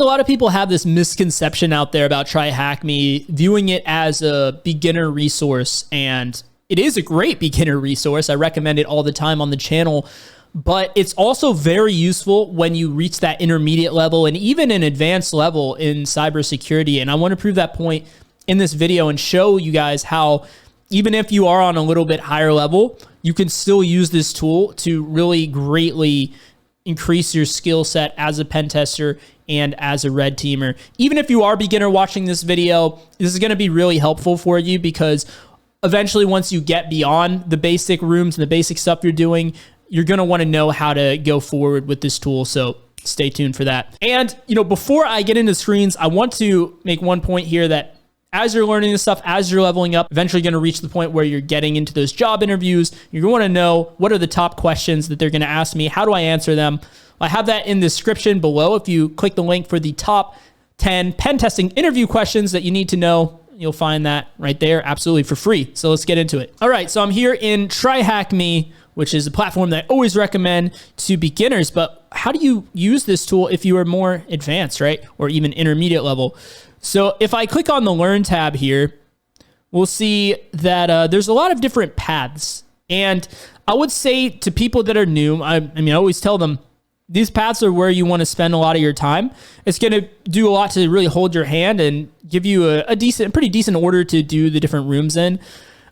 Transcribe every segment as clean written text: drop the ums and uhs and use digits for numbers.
A lot of people have this misconception out there about TryHackMe, viewing it as a beginner resource, and it is a great beginner resource. I recommend it all the time on the channel, but it's also very useful when you reach that intermediate level and even an advanced level in cybersecurity. And I want to prove that point in this video and show you guys how even if you are on a little bit higher level, you can still use this tool to really greatly increase your skill set as a pen tester and as a red teamer. Even if you are a beginner watching this video, this is going to be really helpful for you, because eventually once you get beyond the basic rooms and the basic stuff you're doing, you're going to want to know how to go forward with this tool. So stay tuned for that. And, before I get into screens, I want to make one point here that as you're learning this stuff, as you're leveling up, eventually going to reach the point where you're getting into those job interviews, you're going to want to know what are the top questions that they're going to ask me. How do I answer them? I have that in the description below. If you click the link for the top 10 pen testing interview questions that you need to know, you'll find that right there absolutely for free. So let's get into it. All right, so I'm here in TryHackMe, which is a platform that I always recommend to beginners. But how do you use this tool if you are more advanced, right? Or even intermediate level? So if I click on the Learn tab here, we'll see that there's a lot of different paths. And I would say to people that are new, I always tell them, these paths are where you want to spend a lot of your time. It's going to do a lot to really hold your hand and give you a pretty decent order to do the different rooms in.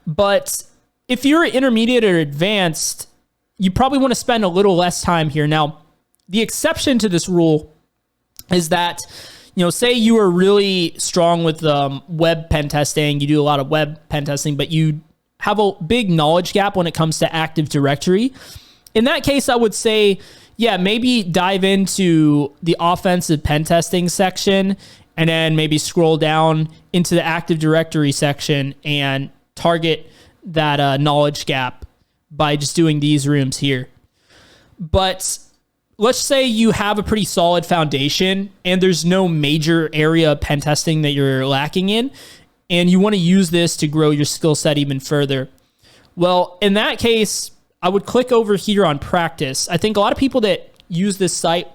But if you're intermediate or advanced, you probably want to spend a little less time here. Now, the exception to this rule is that, say you are really strong with web pen testing, you do a lot of web pen testing, but you have a big knowledge gap when it comes to Active Directory. In that case, I would say, yeah, maybe dive into the offensive pen testing section and then maybe scroll down into the Active Directory section and target that knowledge gap by just doing these rooms here. But let's say you have a pretty solid foundation and there's no major area of pen testing that you're lacking in, and you want to use this to grow your skill set even further. Well, in that case, I would click over here on practice. I think a lot of people that use this site,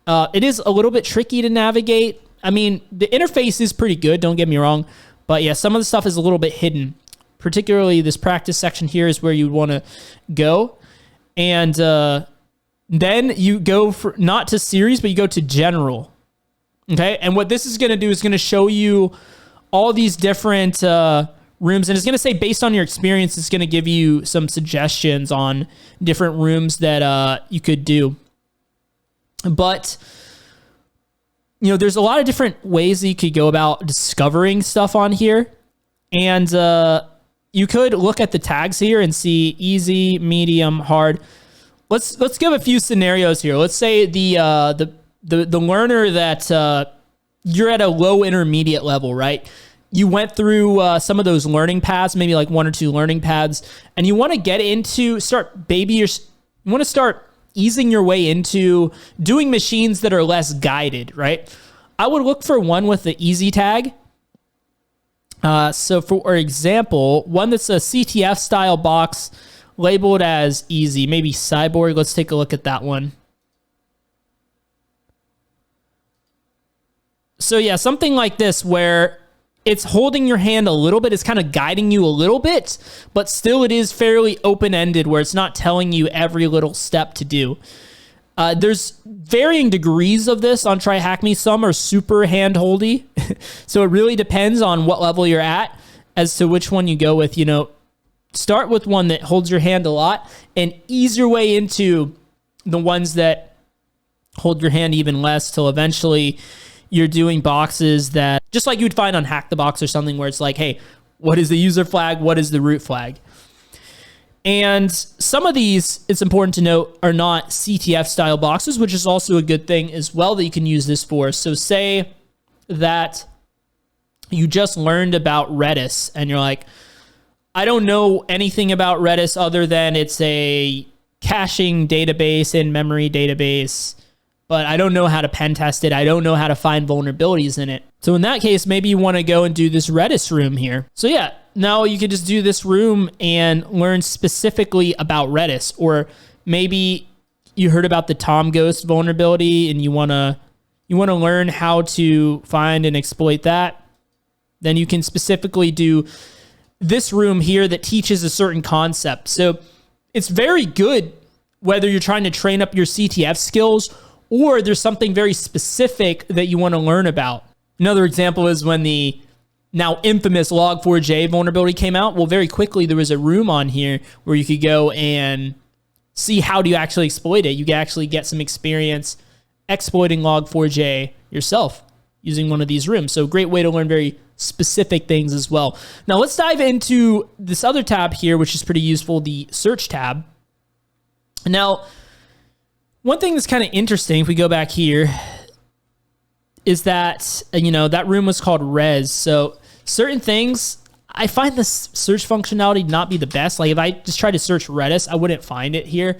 it is a little bit tricky to navigate. I mean, the interface is pretty good, don't get me wrong, but yeah, some of the stuff is a little bit hidden. Particularly this practice section here is where you'd want to go. And then you go for not to series, but you go to general. Okay. And what this is going to do is going to show you all these different rooms. And it's going to say, based on your experience, it's going to give you some suggestions on different rooms that you could do. But, there's a lot of different ways that you could go about discovering stuff on here. And you could look at the tags here and see easy, medium, hard. Let's give a few scenarios here. Let's say the learner that you're at a low intermediate level, right? You went through some of those learning paths, maybe like 1 or 2 learning paths, and you want to get into you want to start easing your way into doing machines that are less guided, right? I would look for one with the easy tag. So for example, one that's a CTF style box labeled as easy, maybe Cyborg. Let's take a look at that one. So yeah, something like this where it's holding your hand a little bit. It's kind of guiding you a little bit, but still it is fairly open-ended where it's not telling you every little step to do. There's varying degrees of this on TryHackMe. Some are super hand-holdy. So it really depends on what level you're at as to which one you go with. Start with one that holds your hand a lot and ease your way into the ones that hold your hand even less till eventually you're doing boxes that, just like you'd find on Hack the Box or something, where it's like, hey, what is the user flag? What is the root flag? And some of these, it's important to note, are not CTF style boxes, which is also a good thing as well that you can use this for. So say that you just learned about Redis and you're like, I don't know anything about Redis other than it's a caching database, in-memory database, but I don't know how to pen test it. I don't know how to find vulnerabilities in it. So in that case, maybe you want to go and do this Redis room here. So yeah, now you can just do this room and learn specifically about Redis. Or maybe you heard about the Tom Ghost vulnerability and you want to you want to learn how to find and exploit that, then you can specifically do this room here that teaches a certain concept. So it's very good whether you're trying to train up your CTF skills or there's something very specific that you want to learn about. Another example is when the now infamous Log4j vulnerability came out. Well, very quickly, there was a room on here where you could go and see how do you actually exploit it. You can actually get some experience exploiting Log4j yourself using one of these rooms. So great way to learn very specific things as well. Now let's dive into this other tab here, which is pretty useful, the search tab. Now, one thing that's kind of interesting, if we go back here, is that, that room was called res. So certain things, I find this search functionality not be the best. Like if I just try to search Redis, I wouldn't find it here.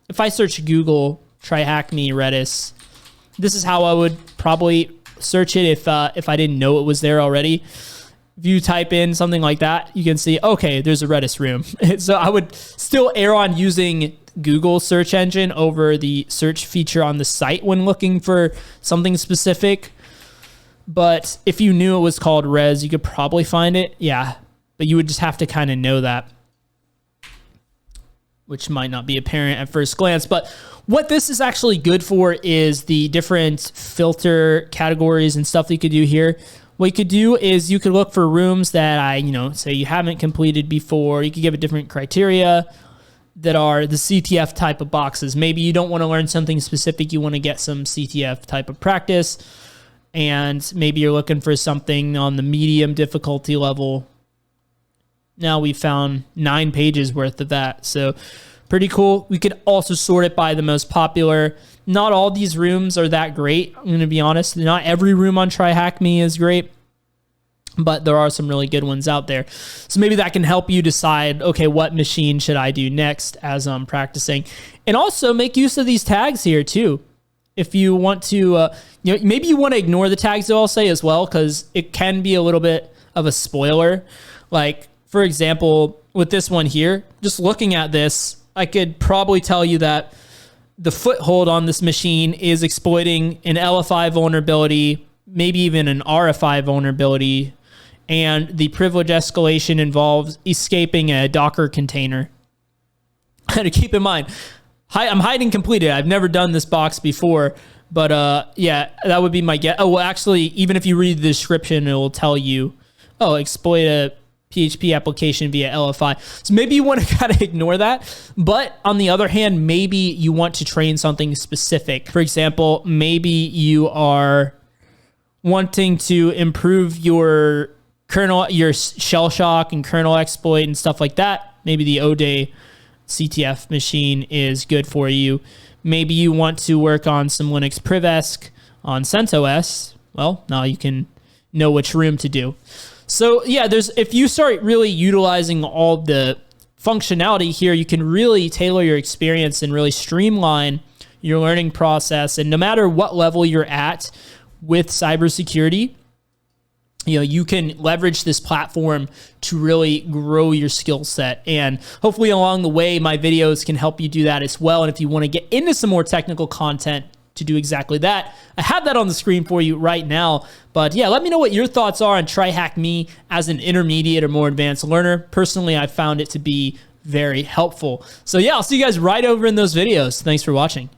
If I search Google, TryHackMe, Redis, this is how I would probably search it if I didn't know it was there already. If you type in something like that, you can see, okay, there's a Redis room. So I would still err on using Google search engine over the search feature on the site when looking for something specific. But if you knew it was called res, you could probably find it. Yeah, but you would just have to kind of know that, which might not be apparent at first glance. But what this is actually good for is the different filter categories and stuff that you could do here. What you could do is you could look for rooms that say you haven't completed before. You could give it different criteria that are the CTF type of boxes. Maybe you don't want to learn something specific. You want to get some CTF type of practice. And maybe you're looking for something on the medium difficulty level. Now we've found 9 pages worth of that. So pretty cool. We could also sort it by the most popular. Not all these rooms are that great. I'm going to be honest. Not every room on TryHackMe is great, but there are some really good ones out there. So maybe that can help you decide, okay, what machine should I do next as I'm practicing? And also make use of these tags here too. If you want to, maybe you want to ignore the tags, I'll say as well, because it can be a little bit of a spoiler. Like, for example, with this one here, just looking at this, I could probably tell you that the foothold on this machine is exploiting an LFI vulnerability, maybe even an RFI vulnerability, and the privilege escalation involves escaping a Docker container. To keep in mind, I'm hiding completed. I've never done this box before, but yeah, that would be my guess. Oh, well, actually, even if you read the description, it will tell you, exploit a PHP application via LFI. So maybe you want to kind of ignore that. But on the other hand, maybe you want to train something specific. For example, maybe you are wanting to improve your kernel, your shell shock and kernel exploit and stuff like that. Maybe the ODay CTF machine is good for you. Maybe you want to work on some Linux privesc on CentOS. Well, now you can know which room to do. So yeah, if you start really utilizing all the functionality here, you can really tailor your experience and really streamline your learning process. And no matter what level you're at with cybersecurity, you can leverage this platform to really grow your skill set. And hopefully along the way, my videos can help you do that as well. And if you want to get into some more technical content to do exactly that, I have that on the screen for you right now. But yeah, let me know what your thoughts are on TryHackMe as an intermediate or more advanced learner. Personally, I found it to be very helpful. So yeah, I'll see you guys right over in those videos. Thanks for watching.